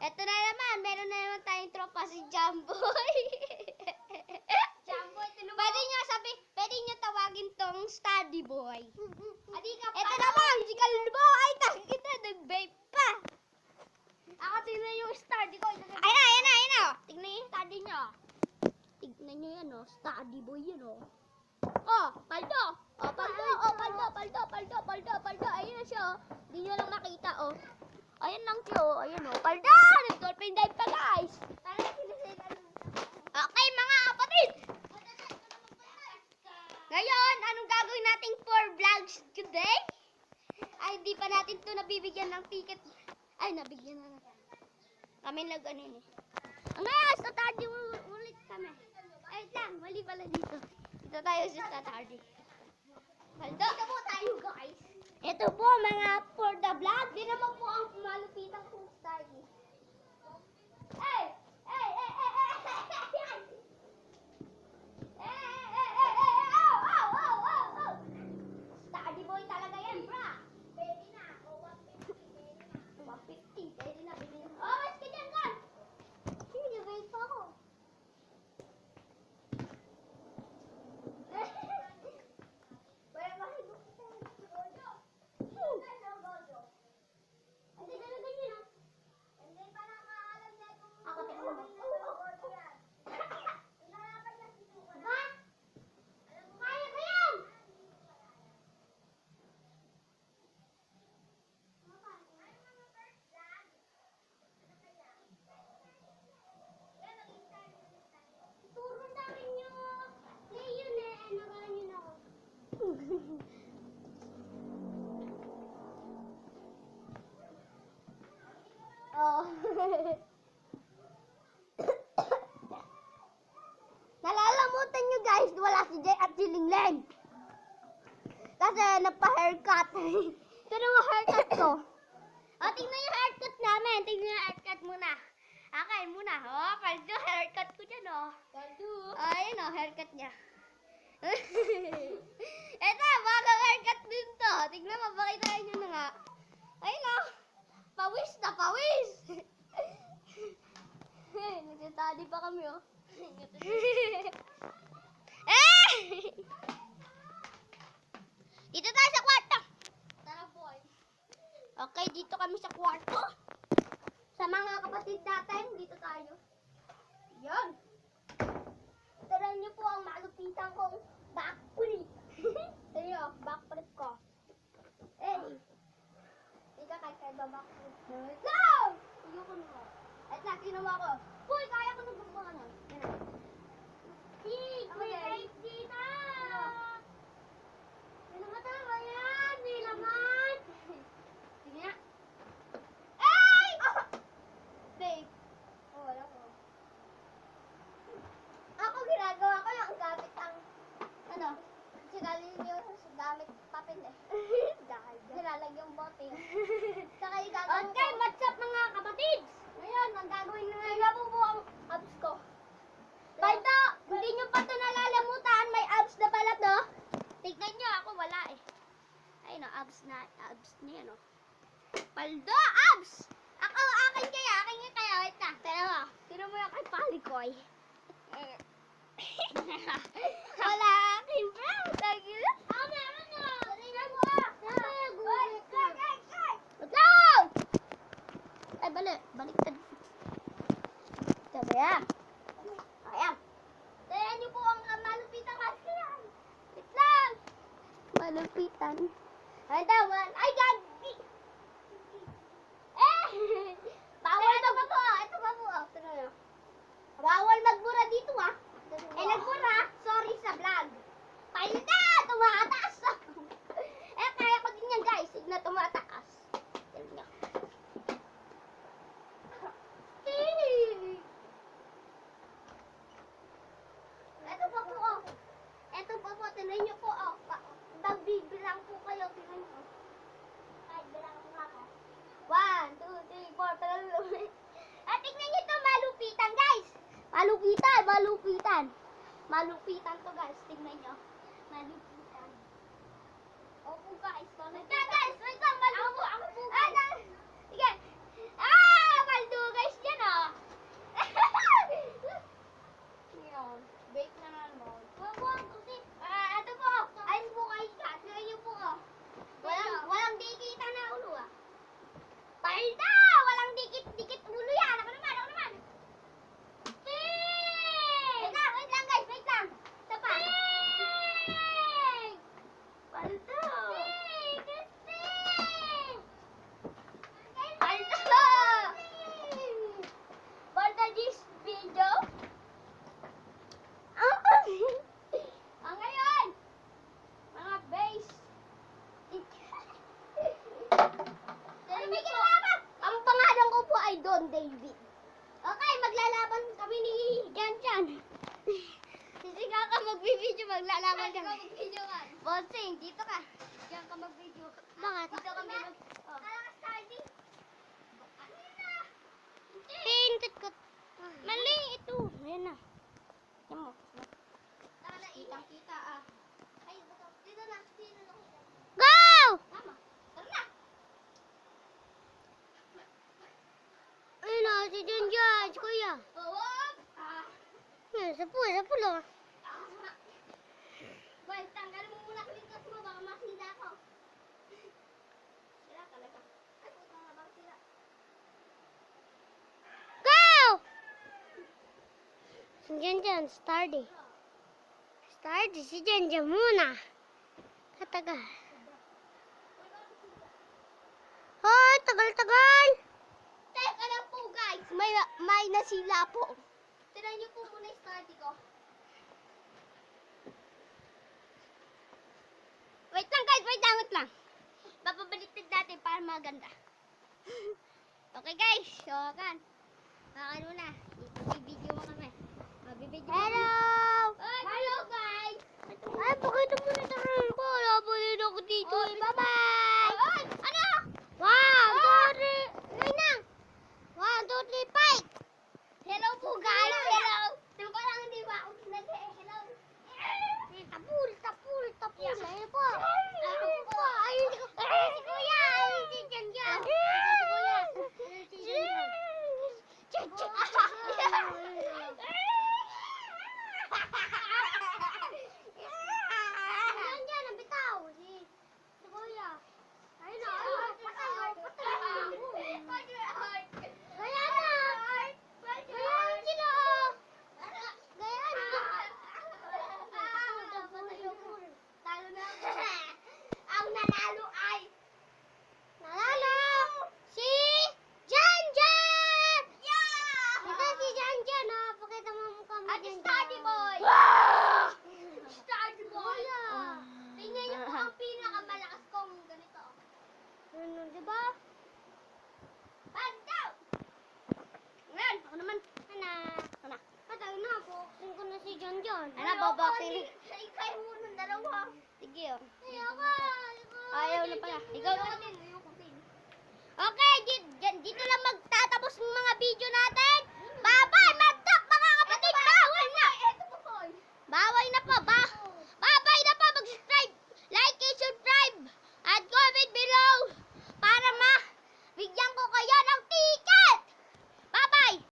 Eto na naman, meron na naman tayong tropa si Jamboy. Jamboy, Pwede nyo tawagin tong study boy. Adi ka pa. Eto naman, si Kalbo. Ay, nakikita, nag-vape pa. Ako tingnan yung study ko. Ayun na. Tignan yung study nyo. Tignan nyo yan, oh. Study boy yan, oh. Oh, paldo. Oh, paldo. Ayun na siya, oh. Hindi nyo lang makita, oh. Ayun lang siya, oh. Ayun, oh. Paldo! Nag-dolphin dive pa, guys. Okay, mga kapatid. Ngayon, anong gagawin natin for vlogs today? Ay, hindi pa natin to nabibigyan ng ticket. Ay, nabigyan na. Kami nag-ano eh. Ngayon, sa tardy ulit kami. Ay, lang, mali pala dito. Dito tayo sa tardy. Baldo. Ito po tayo, guys. Ito po, mga for the vlog. Di naman po ang malupitang kong study. Hey! Study boy talaga yan, bra. Pwede na. O, 150. Pwede na. 150, pwede na, bilhin. Oh, mas ka dyan, kan! Hindi, wait pa ako. Wala ba kayo gusto ng gojo? Gojo. Hindi talaga yun, ah. Hindi pa nakaalam na kung Ako, tingnan mo. gojo yan. Inarapan niya si Tuka na. Ba? Alam mo, kaya ko yan! Turo sa akin yung yun eh, nagalan yun ako. Oh. Nalalamutan nyo guys, wala si Jay at si Lingleng. Kasi nagpa-haircut. Ito na yung haircut ko. O, tingnan yung haircut namin. Tingnan yung haircut muna. Okay, muna. O, paldo, haircut ko dyan, o. Kaldo. Ayun, o, haircut niya. Ito, bagang haircut din to. Tingnan mo, pakita nyo na nga. Ayun, o. Pawis na pawis. Nagtatali pa kami, oh. Eh! Dito tayo sa kwarto. Tara, boy. Okay, dito kami sa kwarto. Sa mga kapatid natin, dito tayo. Yan. Tara niyo po ang malupitan kong backflip. Tayo, backflip ko. Eh. Hindi ka kaya backflip. Go! Ayoko na. At na, kinuha ko. Boy, kaya ko nung gumawa na. Yan na. Wait dito! Hindi naman tama yan! Hindi naman! Sige nga. Ay! Babe. Oh, wala ko. Ako ginagawa ko yung gamit ang ano, sinaliliw sa gamit papel eh. Dahil dyan. Nilalagyan bote. Saka yung gagawin Okay, ko. what's up mga kapatid? Ngayon, ang gagawin na Tingnan mo po ang abs ko. Paldo, hindi nyo pa ito nalalamutan. May abs na pala to. Tignan nyo, ako wala eh. Ayun o, abs niya no. Paldo, abs! Akin kaya. Wait na. Pero, sino mo yung kay Palikoy? Wala akin, bro. Tagi na. Meron na! Tingnan mo ah. Guys! Wait lang! Ay, baliktad. Sabi yan. Ayan. Tingnan niyo po ang malupitan kasi yan. Wait lang. Malupitan. Ay, dawan. Ay, gagi! Eh! Bawal magmura. Ito pa po. Tignan niyo. Bawal magmura dito ah. Eh, nagmura. Sorry sa vlog. Palda! Tumataas ako. Eh, kaya ko din yan guys. Tignan tumataas. Tignan niyo. Ito pa po, oh. Ito pa po, tingnan niyo po, oh. Magbibilang po kayo, tingnan niyo. Ay, bilang ko nga ako. 1, 2, 3, 4, At tingnan niyo to, malupitan, guys. Malupitan to, guys. Tingnan niyo. Malupitan. Opo, guys. Guys, wait lang, maldo. Ako po, guys. Sige. Maldo, guys. si Janjan, si Kuya. Wag! Sa pulo. Boy, tanggalin mo muna klikas mo, baka masira ko. Sira talaga. Ay, puta nga, baka sira. Go! Si Janjan, Stardy. Stardy, si Janjan muna. Katagal. Hoy, tagal-tagal. Teka lang po, guys. May nasila po. Tira niyo po muna yung study ko. Wait lang, guys. Wait lang. Papabaliktad natin para maganda. Okay, guys. So, kan. Makan muna. Ibibideo mo kami. Mabibideo mo kami. Hello! Hello, guys. Ay, pakita mo na sa room ko. Labanin ako dito. Bye-bye! Ay, ano? 1, 2, 3. Ay na! 1, 2, 3, fight! Hello po, guys. Hello. Tingnan ko lang hindi ba ako nag-hello. Tapul. Ayun po. Ayun po. Ayun si Kuya. Ayun si Janjan. Si Kuya. Si Janjan. Janjan, ang bitaw. Si Kuya. Ayun na. Patay mo. Kaya na. Gayaan sila. Gayaan. Talo na ako. Ang nanalo ay Nalalo! Si Janjan! yeah! Ito si Janjan, oh. Pakita mo ang mukha mo, At Janjan. study boy. Study boy. Kuya. Tingnan niyo po ang pinakamalakas kong ganito. Ano, di ba? Banda! Ngayon, ako naman. Ana. Patay na ako. Tingin ko na si Janjan. Ano, boboxing? Ikay mo ng dalawa. Sige, oh. Ayoko. Ayaw na pala. Ikaw na din. Okay, dito lang magtatapos ng mga video natin.